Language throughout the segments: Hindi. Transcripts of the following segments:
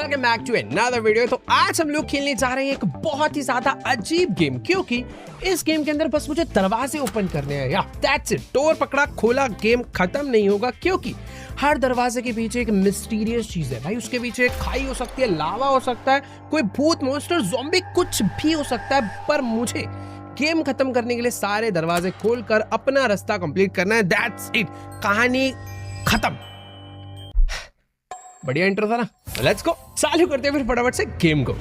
Welcome back to another video. तो आज हम लोग खेलने जा रहे हैं एक बहुत ही ज्यादा अजीब गेम, क्योंकि इस गेम के अंदर बस मुझे दरवाजे ओपन करने हैं। या दैट्स इट, डोर पकड़ा खोला, गेम खत्म नहीं होगा, क्योंकि हर दरवाजे के पीछे एक मिस्टीरियस चीज है भाई। उसके पीछे एक खाई हो सकती है, लावा हो सकता है, कोई भूत मॉन्स्टर ज़ॉम्बी कुछ भी हो सकता है, पर मुझे गेम खत्म करने के लिए सारे दरवाजे खोलकर अपना रास्ता कंप्लीट करना है। दैट्स इट, कहानी खत्म। बढ़िया इंट्रो था ना, लेट्स गो, चालू करते हैं फिर फटाफट से गेम को।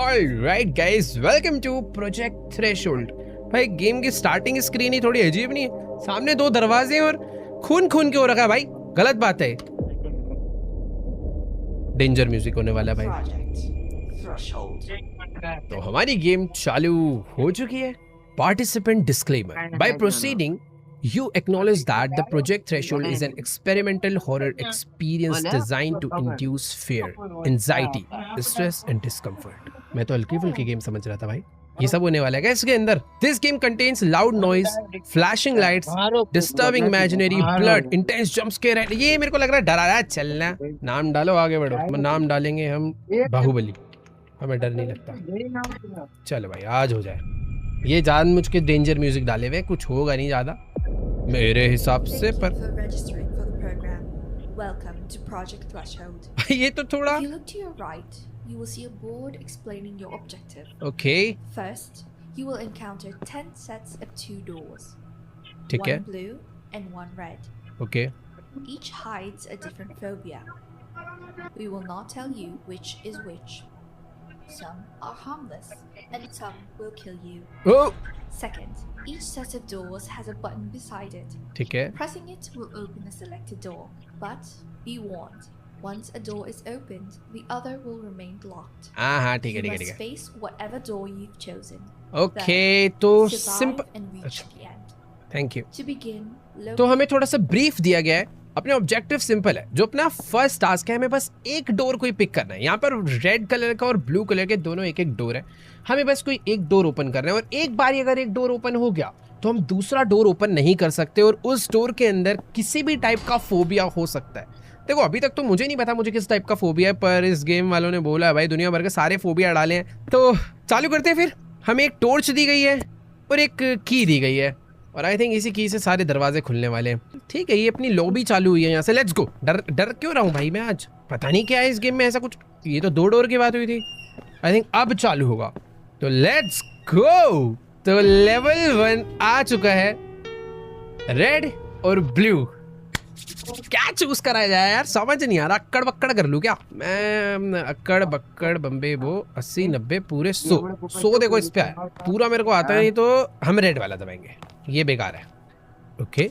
Alright guys, welcome to project threshold. भाई गेम की स्टार्टिंग स्क्रीन ही थोड़ी अजीब नहीं है, सामने दो दरवाजे हैं और खून खून के हो रखा है भाई, गलत बात है। डेंजर म्यूजिक होने वाला है भाई। तो हमारी गेम चालू हो चुकी है। Participant disclaimer, by proceeding you acknowledge that the Project Threshold is an experimental horror experience designed to induce fear, anxiety, stress and discomfort। मैं तो हल्की फुल्की गेम समझ रहा था भाई, ये सब होने वाला है इसके अंदर। This game contains loud noise, flashing lights, disturbing imaginary, blood, intense jump scare। ये मेरे को लग रहा है डरा रहा है। चलना, नाम डालो, आगे बढ़ो। नाम डालेंगे हम बाहुबली, हमें डर नहीं लगता। चलो भाई आज हो जाए। ये जानबूझ के डेंजर म्यूजिक डाले हुए, कुछ होगा नहीं ज्यादा मेरे हिसाब से, पर ये तो थोड़ा you will see a board explaining your objective. Okay. First, you will encounter 10 sets of 2 doors. ठीक है। One blue and one red. Okay. Each hides a different phobia. We will not tell you which is which. Some are harmless and some will kill you. Oh. Second, each set of doors has a button beside it. ठीक है। Pressing it will open a selected door, but be warned. Once a door is opened, the other will remain locked. हाँ ठीक है You ठीक है must ठीक है। face whatever door you've chosen. Okay, Then तो survive simple. and reach the end. Thank you. To begin, तो हमें थोड़ा सा ब्रीफ दिया गया है। अपने ऑब्जेक्टिव सिंपल है, जो अपना फर्स्ट टास्क है, हमें बस एक डोर को ही पिक करना है। यहाँ पर रेड कलर का और ब्लू कलर के दोनों एक एक डोर है, हमें बस कोई एक डोर ओपन करना है। और एक बार अगर एक डोर ओपन हो गया तो हम दूसरा डोर ओपन नहीं कर सकते, और उस डोर के अंदर किसी भी टाइप का फोबिया हो सकता है। देखो अभी तक तो मुझे नहीं पता मुझे किस टाइप का फोबिया है, पर इस गेम वालों ने बोला है भाई दुनिया भर के सारे फोबिया डाले हैं। तो चालू करते हैं फिर। हमें एक टॉर्च दी गई है और एक की दी गई है, और आई थिंक इसी की से सारे दरवाजे खुलने वाले हैं। ठीक है, ये अपनी लॉबी चालू हुई है यहाँ से। Let's go. डर क्यों रहा हूँ भाई मैं आज, पता नहीं क्या है इस गेम में ऐसा कुछ। ये तो 2 डोर की बात हुई थी, आई थिंक अब चालू होगा। तो लेट्स गो। तो लेवल 1 आ चुका है, रेड और ब्लू। क्या चूज करा जाए यार, समझ नहीं आ रहा। अक्कड़ बक्कड़ कर लूं क्या मैं? अक्कड़ बक्कड़ बम्बे वो 80 90 पूरे 100 देखो इस पे आया पूरा, मेरे को आता है। नहीं तो हम रेड वाला दबाएंगे, ये बेकार है। ओके,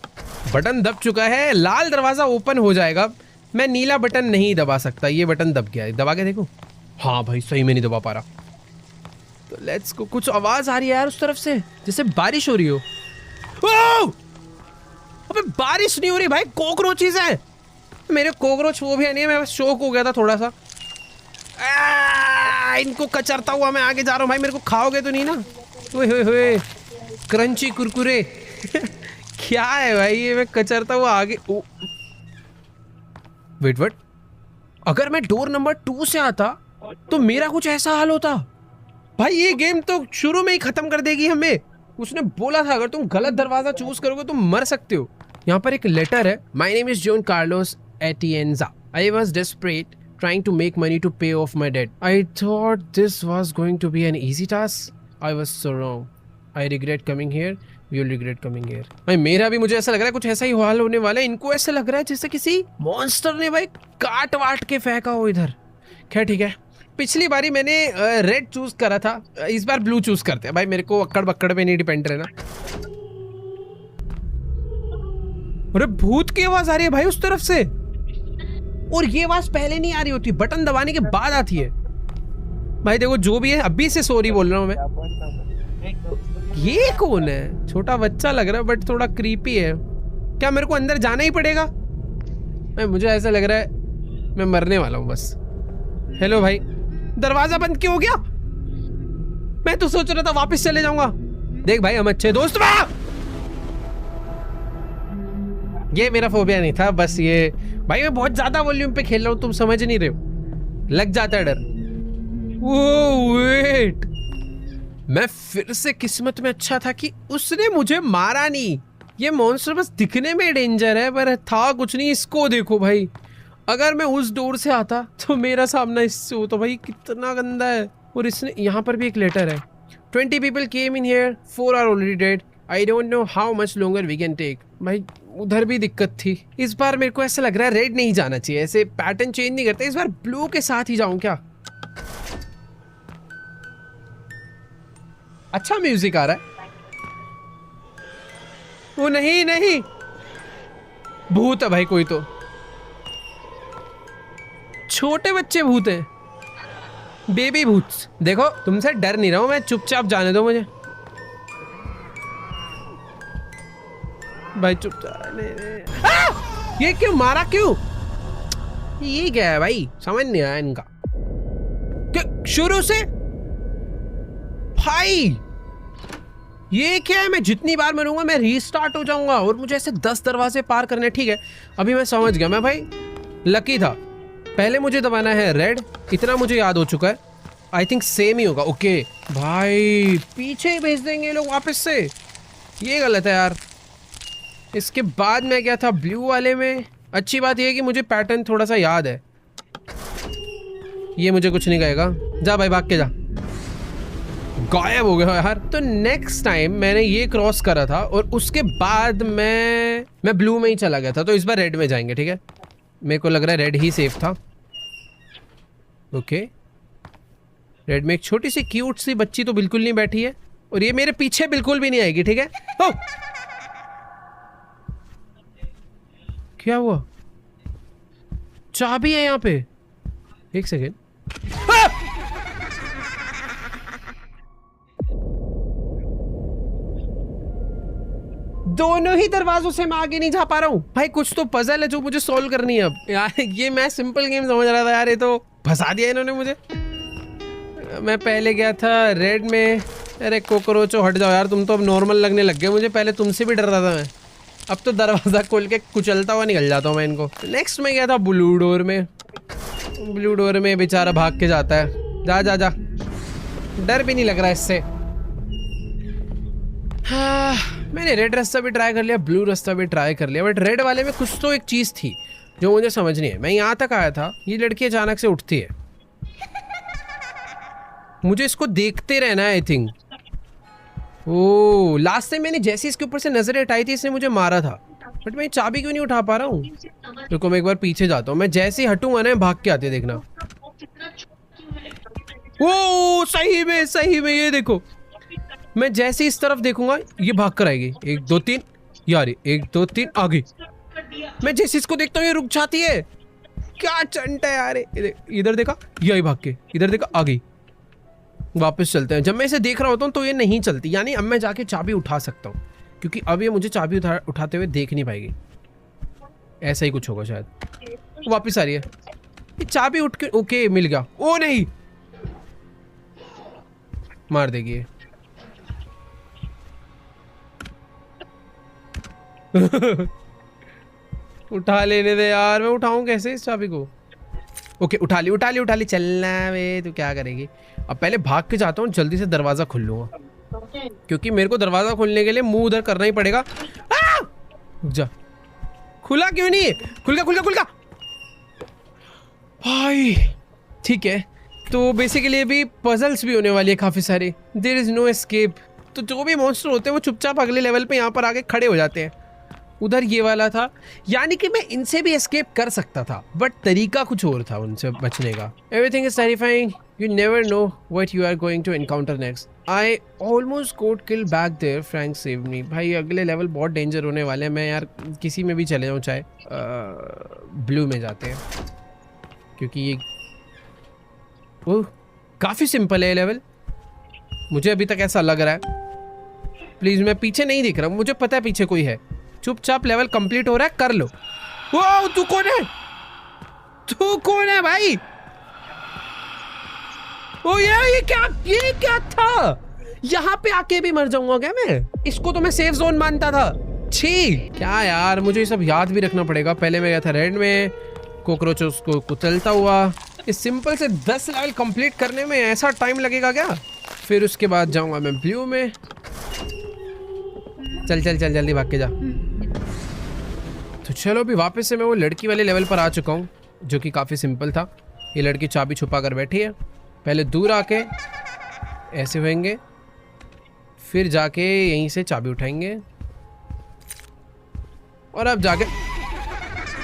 बटन दब चुका है, लाल दरवाजा ओपन हो जाएगा। मैं नीला बटन नहीं दबा सकता, ये बटन दब गया है। दबा के देखो, हाँ भाई सही में नहीं दबा पा रहा। तो लेट्स गो। कुछ आवाज आ रही है यार उस तरफ से, जैसे बारिश हो रही हो। ओह! अबे बारिश नहीं हो रही भाई, कॉकरोचेस हैं। मेरे कॉकरोच वो भी नहीं है, मैं बस शौक हो गया था थोड़ा सा। इनको कचरता हुआ मैं आगे जा रहा हूँ भाई, मेरे को खाओगे तो नहीं ना? ओए क्रंची कुरकुरे क्या है भाई ये, मैं कचरता हुआ आगे। वेट, अगर मैं डोर नंबर 2 से आता तो मेरा कुछ ऐसा हाल होता भाई। ये गेम तो शुरू में ही खत्म कर देगी हमें। उसने बोला था अगर तुम गलत दरवाजा चूज करोगे तो मर सकते हो। यहाँ पर एक लेटर है, my name is John Carlos Atienza, I was desperate trying to make money to pay off my debt. I thought this was going to be an easy task. I was so wrong. I regret coming here. You'll regret coming here. भाई मेरा भी मुझे ऐसा लग रहा है कुछ ऐसा ही हाल होने वाला है। इनको ऐसा लग रहा है जैसे किसी मॉन्स्टर ने भाई काट वाट के फेंका हो इधर। खैर ठीक है, पिछली बारी मैंने रेड चूज करा था, इस बार ब्लू चूज करते हैं भाई। मेरे को अक्कड़ बक्कड़ पे नहीं डिपेंड रहना। अरे भूत की आवाज आ रही है भाई उस तरफ से, और ये आवाज पहले नहीं आ रही होती, बटन दबाने के बाद आती है भाई। देखो जो भी है, अभी से सॉरी बोल रहा हूँ मैं। ये कौन है? छोटा बच्चा लग रहा है बट थोड़ा क्रीपी है। क्या मेरे को अंदर जाना ही पड़ेगा? मुझे ऐसा लग रहा है मैं मरने वाला हूँ बस। हेलो भाई, दरवाजा बंद क्यों हो गया? मैं तो सोच रहा था वापस चले जाऊंगा। देख भाई हम अच्छे दोस्त। ये मेरा फोबिया नहीं था, बस ये भाई मैं बहुत ज्यादा वॉल्यूम पे खेल रहा हूँ, तुम समझ नहीं रहे हो। लग जाता है डर। ओ वेट, मैं फिर से किस्मत में अच्छा था कि उसने मुझे मारा नहीं। ये मॉन्स्टर बस दिखने में डेंजर है पर था कुछ नहीं। इसको देखो भाई, अगर मैं उस डोर से आता तो मेरा सामना इससे हो तो भाई कितना गंदा है। और इसने यहाँ पर भी एक लेटर है। 20 people came in here, 4 are already dead. I don't know how much longer we can take. भाई उधर भी दिक्कत थी। इस बार मेरे को ऐसा लग रहा है रेड नहीं जाना चाहिए, ऐसे पैटर्न चेंज नहीं करते। इस बार ब्लू के साथ ही जाऊं क्या? अच्छा म्यूजिक आ रहा है। वो नहीं नहीं, भूत है भाई कोई तो। छोटे बच्चे भूत हैं, बेबी भूत। देखो तुमसे डर नहीं रहा हूं मैं, चुपचाप जाने दो मुझे भाई, चुपचाप। ये क्यों मारा, क्यों? ये क्या है भाई, समझ नहीं आया इनका। शुरू से भाई ये क्या है? मैं जितनी बार मरूंगा मैं रीस्टार्ट हो जाऊंगा और मुझे ऐसे 10 दरवाजे पार करने। ठीक है अभी मैं समझ गया, मैं भाई लकी था। पहले मुझे दबाना है रेड, इतना मुझे याद हो चुका है। आई थिंक सेम ही होगा। ओके भाई पीछे ही भेज देंगे लोग वापस से, ये गलत है यार। इसके बाद मैं गया था ब्लू वाले में। अच्छी बात यह है कि मुझे पैटर्न थोड़ा सा याद है। ये मुझे कुछ नहीं कहेगा, जा भाई भाग के जा। गायब हो गया यार। तो नेक्स्ट टाइम मैंने ये क्रॉस करा था और उसके बाद मैं ब्लू में ही चला गया था। तो इस बार रेड में जाएंगे, ठीक है? मेरे को लग रहा है रेड ही सेफ था। ओके रेड में एक छोटी सी क्यूट सी बच्ची तो बिल्कुल नहीं बैठी है और ये मेरे पीछे बिल्कुल भी नहीं आएगी, ठीक है? ओ! क्या हुआ? चाबी है यहाँ पे, एक सेकेंड। दोनों ही दरवाजों से मैं आगे नहीं जा पा रहा हूँ भाई। कुछ तो पजल है जो मुझे सॉल्व करनी है अब यार। ये मैं सिंपल गेम समझ रहा था यार, ये तो फंसा दिया इन्होंने मुझे। मैं पहले गया था रेड में। अरे कोकरोचो हट जाओ यार, तुम तो अब नॉर्मल लगने लग गए मुझे। पहले तुमसे भी डर रहा था मैं, अब तो दरवाजा खोल के कुचलता हुआ निकल जाता हूँ मैं इनको। नेक्स्ट में गया था ब्लू डोर में। ब्लू डोर में बेचारा भाग के जाता है। जा जा जा, डर भी नहीं लग रहा इससे। हाँ, मैंने रेड रास्ता भी ट्राई कर लिया, ब्लू रास्ता भी ट्राई कर लिया, बट रेड वाले में कुछ तो एक चीज़ थी जो मुझे समझ नहीं है। मैं यहाँ तक आया था, ये लड़की अचानक से उठती है। मुझे इसको देखते रहना है I think. Oh last time मैंने जैसे इसके ऊपर से नजरें हटाई थी इसने मुझे मारा था, बट मैं चाबी क्यों नहीं उठा पा रहा हूँ? रुको मैं एक बार पीछे जाता हूँ। मैं जैसे ही हटूंगा ना भाग के आते देखना। ओ सही में ये देखो, मैं जैसे इस तरफ देखूंगा ये भाग कर आएगी। 1 2 3 यार, 1 2 3 आ गई। मैं जैसे इसको देखता हूँ ये रुक जाती है। क्या चंट है यार। इधर देखा, यही भाग के इधर देखा, आ गई। वापस चलते हैं। जब मैं इसे देख रहा होता हूँ तो ये नहीं चलती, यानी अब मैं जाके चाबी उठा सकता हूँ, क्योंकि अब ये मुझे चाबी उठाते हुए देख नहीं पाएगी। ऐसा ही कुछ होगा शायद। वापस आ रही है ये चाबी उठ के। ओके मिल गया। ओ नहीं, मार देगी ये। उठा लेने दे यार, मैं उठाऊं कैसे इस चाबी को? ओके उठा ली। चलना वे, तू क्या करेगी? अब पहले भाग के जाता हूँ, जल्दी से दरवाजा खोल लूंगा, क्योंकि मेरे को दरवाजा खोलने के लिए मुंह उधर करना ही पड़ेगा। रुक जा, खुला क्यों नहीं? खुल गया भाई। ठीक है तो बेसिकली अभी पजल्स भी होने वाली है काफी सारी। There is no escape. तो जो भी मॉन्स्टर होते हैं वो चुपचाप अगले लेवल पे यहाँ पर आके खड़े हो जाते हैं। उधर ये वाला था, यानी कि मैं इनसे भी एस्केप कर सकता था, बट तरीका कुछ और था उनसे बचने का। Everything is terrifying, you never know what you are going to encounter next. I almost got kill back there, Frank save me. भाई अगले लेवल बहुत डेंजर होने वाले हैं। मैं यार किसी में भी चले जाऊँ, चाहे ब्लू में जाते हैं, क्योंकि ये ओह काफ़ी सिंपल है लेवल। मुझे अभी तक ऐसा लग रहा है। प्लीज़ मैं पीछे नहीं दिख रहा, मुझे पता है पीछे कोई है। चुपचाप लेवल कंप्लीट हो रहा है, कर लो। वो तू कौन है भाई? ओ ये क्या था? यहाँ पे आके भी मर जाऊंगा क्या मैं? इसको तो मैं सेफ जोन मानता था। छी क्या यार, मुझे ये सब याद भी रखना पड़ेगा। पहले मैं गया था रेड में, कॉकरोचेस को कुचलता हुआ। इस सिंपल से 10 लेवल कंप्लीट करने में ऐसा टाइम लगेगा क्या? फिर उसके बाद जाऊंगा मैं ब्लू में। चल चल चल जल्दी भाग के जा। तो चलो अभी वापस से मैं वो लड़की वाले लेवल पर आ चुका हूँ, जो कि काफ़ी सिंपल था। ये लड़की चाबी छुपा कर बैठी है। पहले दूर आके ऐसे होएंगे, फिर जाके यहीं से चाबी उठाएंगे और अब जाके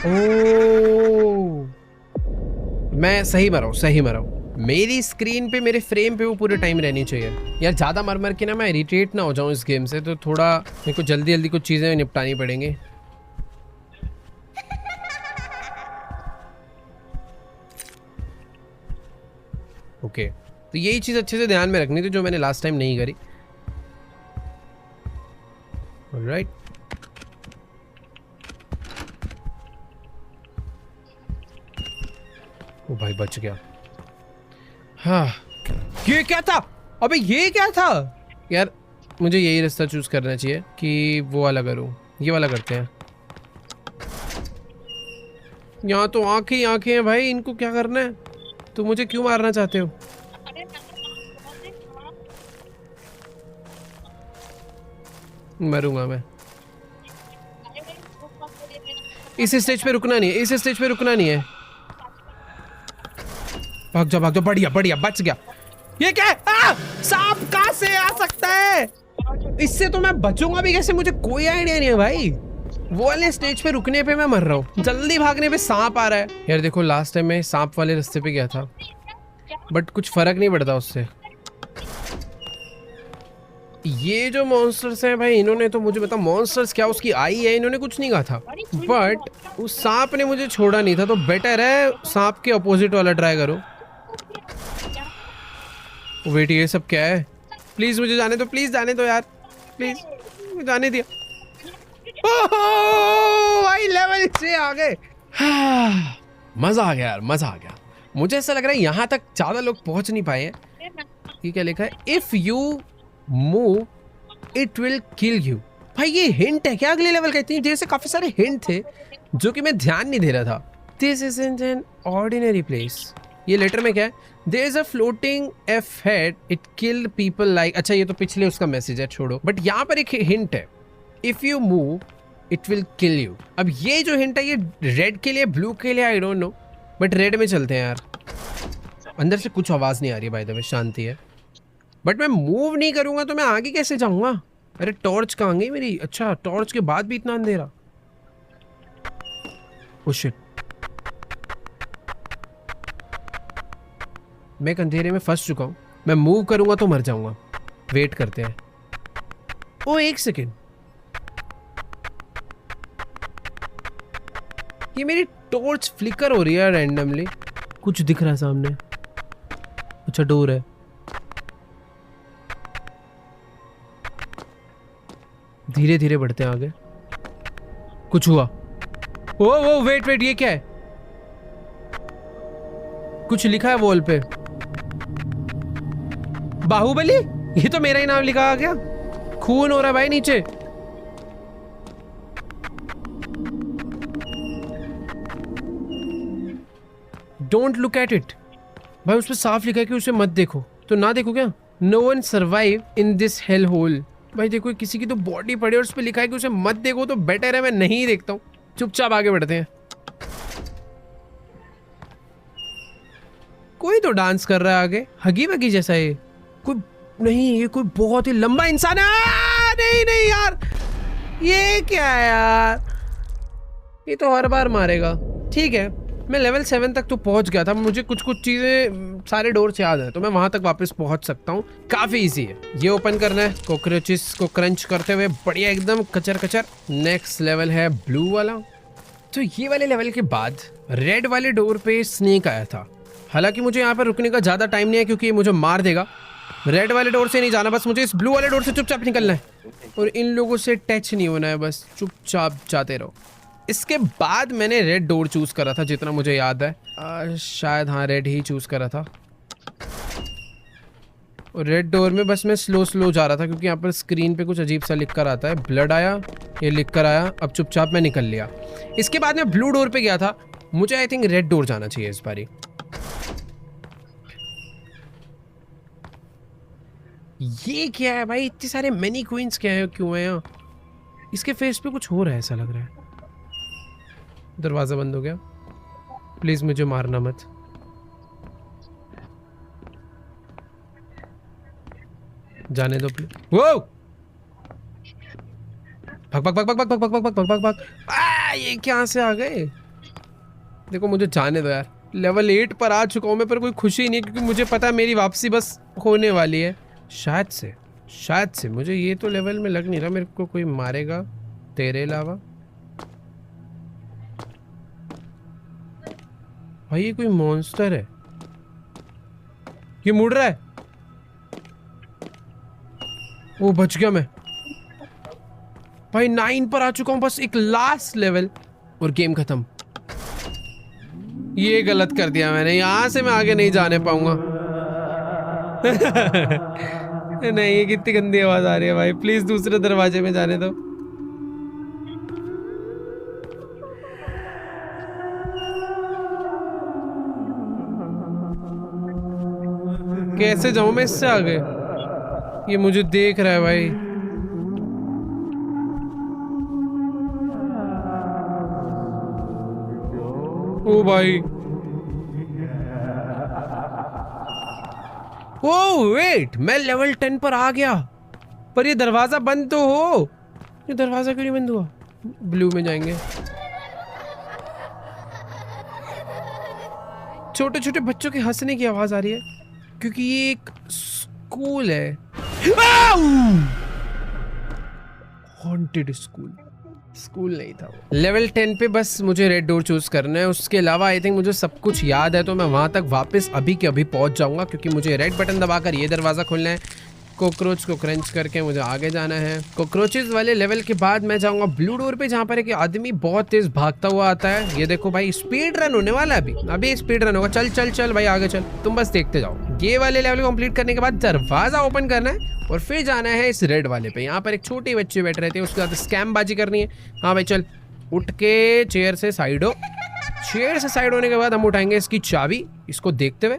ओह, मैं सही मरा हूँ, सही मरा हूँ। मेरी स्क्रीन पे, मेरे फ्रेम पे वो पूरे टाइम रहनी चाहिए यार। ज़्यादा मर मर के ना मैं इरिटेट ना हो जाऊँ इस गेम से, तो थोड़ा मेरे को जल्दी जल्दी कुछ चीज़ें निपटानी पड़ेंगी। ओके, तो यही चीज़ अच्छे से ध्यान में रखनी थी जो मैंने लास्ट टाइम नहीं करी। ऑलराइट, ओ भाई बच गया। हाँ, ये क्या था? अबे ये क्या था यार? मुझे यही रास्ता चूज करना चाहिए कि वो वाला करूं। ये वाला करते हैं। यहाँ तो आंखें ही आंखें हैं भाई, इनको क्या करना है? तो मुझे क्यों मारना चाहते हो? मरूंगा मैं। इस स्टेज पे रुकना नहीं है, इस स्टेज पे रुकना नहीं है। भाग जा भाग जा, बढ़िया बढ़िया, बच गया। ये क्या है? सांप कहां से आ सकता है? इससे तो मैं बचूंगा भी कैसे? मुझे कोई आइडिया नहीं है भाई। वो वाले स्टेज पे रुकने पे मैं मर रहा हूँ, जल्दी भागने पे सांप आ रहा है। यार देखो, लास्ट टाइम मैं सांप वाले रास्ते पे गया था, बट कुछ फर्क नहीं पड़ता उससे। ये जो मॉन्स्टर्स हैं भाई, इन्होंने तो मुझे बता, मॉन्स्टर्स क्या, उसकी आई है, इन्होंने कुछ नहीं कहा था, बट उस सांप ने मुझे छोड़ा नहीं था। तो बेटर है सांप के अपोजिट वाला ट्राई करो। वेट, ये सब क्या है? प्लीज मुझे जाने दो, प्लीज जाने दो यार, प्लीज जाने दिया। ओह भाई, लेवल 6 आ गए। मजा आ गया यार, मजा आ गया। मुझे ऐसा लग रहा है यहाँ तक ज्यादा लोग पहुंच नहीं पाए हैं। ये क्या लिखा है? If you move it will kill you. भाई ये हिंट है क्या अगले लेवल का? इतनी देर से काफी सारे हिंट थे जो कि मैं ध्यान नहीं दे रहा था। This isn't an ordinary place. ये लेटर में क्या है? There is a floating F head, it kill people like. अच्छा, ये तो पिछले उसका मैसेज है, छोड़ो। बट यहाँ पर एक हिंट है, if you move it will kill you. अब ये जो हिंट है, ये रेड के लिए, ब्लू के लिए I don't know, but red में चलते हैं यार। अंदर से कुछ आवाज नहीं आ रही बाय द वे, शांति है। बट मैं मूव नहीं करूंगा तो मैं आगे कैसे जाऊंगा? अरे टॉर्च कहाँ गई मेरी? अच्छा, टॉर्च के बाद भी इतना अंधेरा। ओह शिट, मैं एक अंधेरे में फंस चुका हूँ। मैं मूव करूंगा तो मर जाऊंगा। वेट करते हैं। ओ एक सेकेंड, ये मेरी टॉर्च फ्लिकर हो रही है रैंडमली। कुछ दिख रहा है सामने। अच्छा, डोर है। धीरे धीरे बढ़ते हैं आगे। कुछ हुआ। ओ वेट वेट, ये क्या है? कुछ लिखा है वॉल पे, बाहुबली। ये तो मेरा ही नाम लिखा आ गया। खून हो रहा है भाई नीचे। Don't look at it. भाई उस पर साफ लिखा है कि उसे मत देखो। तो ना देखो क्या? No one survive in this hell hole. भाई देखो, किसी की तो बॉडी पड़ी और उस पर लिखा है कि उसे मत देखो, तो बेटर है मैं नहीं देखता हूँ। चुपचाप आगे बढ़ते हैं। कोई तो डांस कर रहा है आगे, हगी वगी जैसा। ये कोई नहीं, ये कोई बहुत ही लंबा इंसान है। नहीं नहीं यार, ये क्या है यार? ये तो हर बार मारेगा। ठीक है, मैं लेवल 7 तक तो पहुंच गया था। मुझे कुछ कुछ चीजें, सारे डोर से याद है, तो मैं वहां तक वापस पहुंच सकता हूँ। काफी इजी है। ये ओपन करना है, कॉकरोचेस को क्रंच करते हुए बढ़िया एकदम कचर कचर। नेक्स्ट लेवल है ब्लू वाला। तो ये वाले लेवल के बाद रेड वाले डोर पे स्नेक आया था। हालांकि मुझे यहाँ पर रुकने का ज्यादा टाइम नहीं है, क्योंकि ये मुझे मार देगा। रेड वाले डोर से नहीं जाना, बस मुझे इस ब्लू वाले डोर से चुपचाप निकलना है और इन लोगों से टच नहीं होना है। बस चुपचाप जाते रहो। इसके बाद मैंने रेड डोर चूज करा था, जितना मुझे याद है। शायद हाँ, रेड ही चूज करा था। और रेड डोर में बस मैं स्लो जा रहा था, क्योंकि यहाँ पर स्क्रीन पे कुछ अजीब सा लिख कर आता है। ब्लड आया, ये लिख कर आया। अब चुपचाप मैं निकल लिया। इसके बाद मैं ब्लू डोर पे गया था। मुझे आई थिंक रेड डोर जाना चाहिए इस बारी। ये क्या है भाई, इतने सारे मैनी क्वींस क्या है, क्यों है यहाँ? इसके फेस पे कुछ हो रहा है ऐसा लग रहा है। दरवाजा बंद हो गया, प्लीज मुझे मारना मत। जाने दो प्लीज। वो भाग भाग भाग भाग भाग भाग भाग भाग भाग भाग भाग। ये क्या से आ गए? देखो मुझे जाने दो यार, लेवल 8 पर आ चुका हूँ मैं, पर कोई खुशी नहीं क्योंकि मुझे पता है मेरी वापसी बस होने वाली है। शायद से मुझे ये तो लेवल में लग नहीं रहा मेरे को कोई मारेगा तेरे अलावा। भाई ये कोई मॉन्स्टर है, ये मुड़ रहा है। ओ बच गया मैं भाई। 9 पर आ चुका हूँ, बस एक लास्ट लेवल और गेम खत्म। ये गलत कर दिया मैंने, यहां से मैं आगे नहीं जाने पाऊंगा। नहीं, ये कितनी गंदी आवाज आ रही है भाई, प्लीज दूसरे दरवाजे में जाने दो। कैसे जाऊं मैं इससे आगे? ये मुझे देख रहा है भाई। ओ भाई, ओ वेट, मैं लेवल 10 पर आ गया, पर ये दरवाजा बंद तो हो। ये दरवाजा क्यों नहीं बंद हुआ? ब्लू में जाएंगे। छोटे छोटे बच्चों के हंसने की आवाज आ रही है क्योंकि ये एक स्कूल है। हॉन्टेड स्कूल नहीं था वो। लेवल 10 पे बस मुझे रेड डोर चूज करना है, उसके अलावा आई थिंक मुझे सब कुछ याद है, तो मैं वहां तक वापस अभी के अभी पहुंच जाऊंगा क्योंकि मुझे रेड बटन दबाकर ये दरवाजा खोलना है। कॉकरोच को क्रंच करके मुझे आगे जाना है। कॉकरोचेस वाले लेवल के बाद मैं जाऊंगा ब्लू डोर पे, जहां पर एक आदमी बहुत तेज भागता हुआ आता है। ये देखो भाई, स्पीड रन होने वाला है अभी स्पीड रन होगा। चल चल चल भाई आगे चल, तुम बस देखते जाओ। ये वाले लेवल कंप्लीट करने के बाद दरवाजा ओपन करना है और फिर जाना है इस रेड वाले पे। यहाँ पर एक छोटे बच्चे बैठे रहते हैं, उसके साथ स्कैम बाजी करनी है। हाँ भाई चल, उठ के चेयर से साइड हो। चेयर से साइड होने के बाद हम उठाएंगे इसकी चाबी, इसको देखते हुए,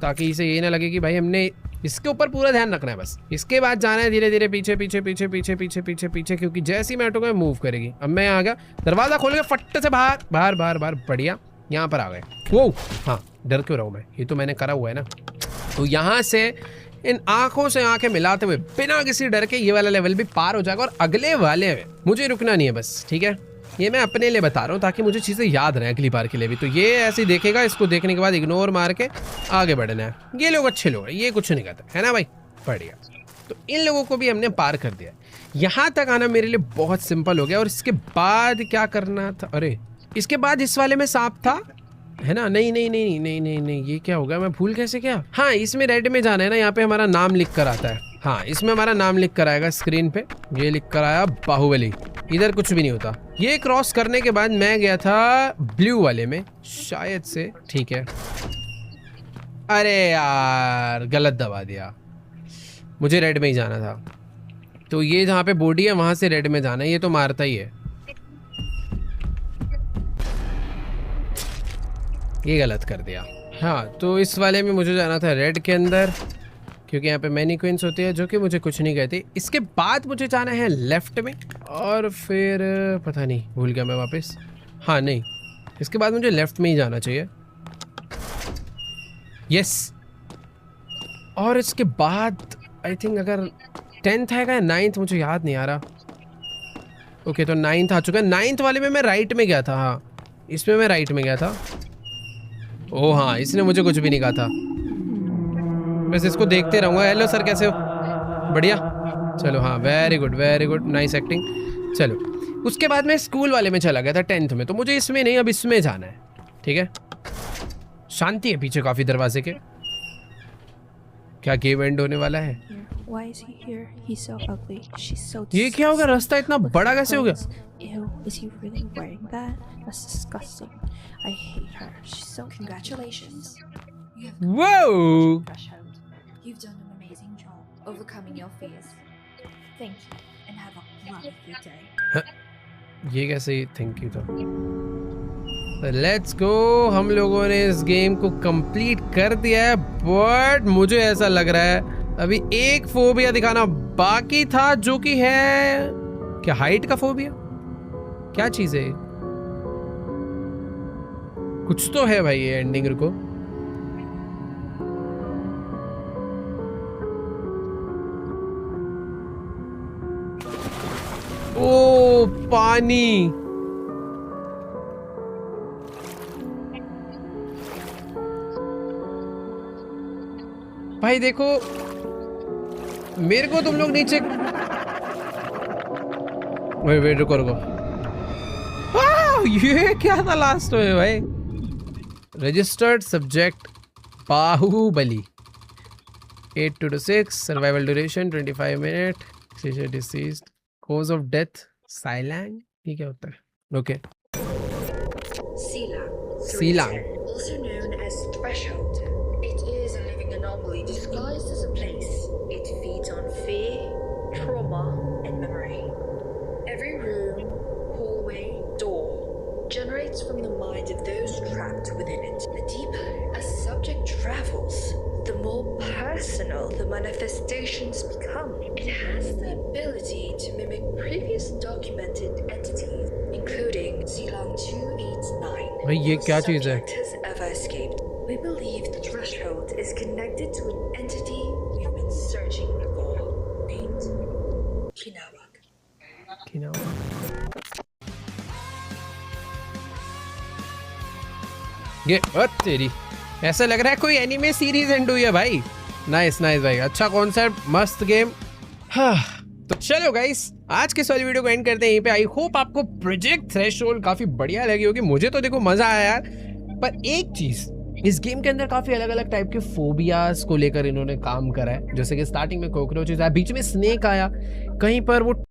ताकि इसे ये ना लगे कि भाई हमने इसके ऊपर पूरा ध्यान रखना है बस। इसके बाद जाना है धीरे धीरे पीछे पीछे पीछे पीछे पीछे पीछे पीछे, क्योंकि जैसे ही मैं हटूंगा मूव करेगी। अब मैं आ गया, दरवाजा खोल के फट्टे से बाहर बाहर बाहर बाहर, बढ़िया यहाँ पर आ गए। वो हाँ, डर क्यों रहा हूँ मैं, ये तो मैंने करा हुआ है ना। तो यहाँ से इन आंखों से आंखें मिलाते हुए बिना किसी डर के ये वाला लेवल भी पार हो जाएगा और अगले वाले में मुझे रुकना नहीं है बस, ठीक है। ये मैं अपने लिए बता रहा हूँ ताकि मुझे चीज़ें याद रहें अगली बार के लिए भी। तो ये ऐसे ही देखेगा, इसको देखने के बाद इग्नोर मार के आगे बढ़ना है। ये लोग अच्छे लोग हैं, ये कुछ नहीं करते है ना भाई, बढ़िया। तो इन लोगों को भी हमने पार कर दिया। यहाँ तक आना मेरे लिए बहुत सिंपल हो गया। और इसके बाद क्या करना था? अरे इसके बाद इस वाले में सांप था है ना? नहीं नहीं नहीं नहीं नहीं नहीं, ये क्या होगा, मैं भूल कैसे क्या? हाँ, इसमें रेड में जाना है ना, यहाँ पे हमारा नाम लिख कर आता है। हाँ, इसमें हमारा नाम लिख कर आएगा स्क्रीन पे, ये लिख कर आया बाहुबली। इधर कुछ भी नहीं होता। ये क्रॉस करने के बाद मैं गया था ब्लू वाले में शायद से, ठीक है। अरे यार गलत दबा दिया, मुझे रेड में ही जाना था। तो ये जहाँ पे बॉडी है वहां से रेड में जाना है, ये तो मारता ही है। ये गलत कर दिया। हाँ, तो इस वाले में मुझे जाना था रेड के अंदर, क्योंकि यहाँ पे मैनीक्वींस होती है जो कि मुझे कुछ नहीं कहती। इसके बाद मुझे जाना है लेफ्ट में और फिर पता नहीं, भूल गया मैं वापस। हाँ नहीं, इसके बाद मुझे लेफ्ट में ही जाना चाहिए। यस, और इसके बाद आई थिंक अगर 10th आएगा या 9th, मुझे याद नहीं आ रहा। ओके, तो 9th आ चुका है। 9th वाले में मैं राइट में गया था। हाँ, इसमें मैं राइट में गया था। ओह हाँ, इसने मुझे कुछ भी नहीं कहा था। बस इसको देखते रहूँगा। हेलो सर, कैसे हो? बढ़िया, चलो। हाँ, वेरी गुड, नाइस एक्टिंग। चलो, उसके बाद मैं स्कूल वाले में चला गया था 10th में, तो मुझे इसमें नहीं, अब इसमें जाना है, ठीक है। शांति है पीछे काफी दरवाजे के। क्या गेम एंड होने वाला है? Why is he here? He's so ugly. She's so ये क्या होगा? रास्ता इतना बड़ा कैसे हो गया? Ew, is he really wearing that? That's disgusting. I hate her. She's so... Congratulations. You have Whoa! threshold. You've done an amazing job overcoming your fears. Thank you and have a wonderful day. ये कैसे थैंक यू था? लेट्स गो, हम लोगों ने इस गेम को कंप्लीट कर दिया है, बट मुझे ऐसा लग रहा है अभी एक फोबिया दिखाना बाकी था, जो कि है क्या, हाइट का फोबिया? क्या चीज है? कुछ तो है भाई ये एंडिंग। रुको, ओ पानी। भाई देखो, मेरे को तुम लोग नीचे, वेट रुको रुको, ये क्या था लास्ट में भाई? Registered subject Baahubali, 8 to 6, survival duration 25 minute, deceased, cause of death साइलैंग। ये क्या होता है? ओके, सीलांग, also known as threshold. It is a living anomaly disguised as a place. It feeds on fear, trauma, and memory. Every room, hallway, door generates from the mind of those trapped within it. The deeper a subject travels, the more personal the manifestations become. It has the ability to mimic previous documented entities, including Seelang 289. भाई ये क्या चीज है? Subject has ever escaped. We believe the threshold is connected to an entity we've been searching for, named Kinawak. ये तेरी, ऐसा लग रहा है कोई एनिमे सीरीज एंड हुई है भाई। नाइस नाइस भाई, अच्छा कॉन्सेप्ट, मस्त गेम। हाँ, तो चलो गाइस, आज के वाली वीडियो को एंड करते हैं यहीं पे। आई होप आपको प्रोजेक्ट थ्रेशोल्ड काफी बढ़िया लगी होगी। मुझे तो देखो मजा आया यार, पर एक चीज, इस गेम के अंदर काफी अलग अलग टाइप के फोबियाज को लेकर इन्होंने काम करा है। जैसे कि स्टार्टिंग में कॉकरोचेस आया, बीच में स्नेक आया, कहीं पर वो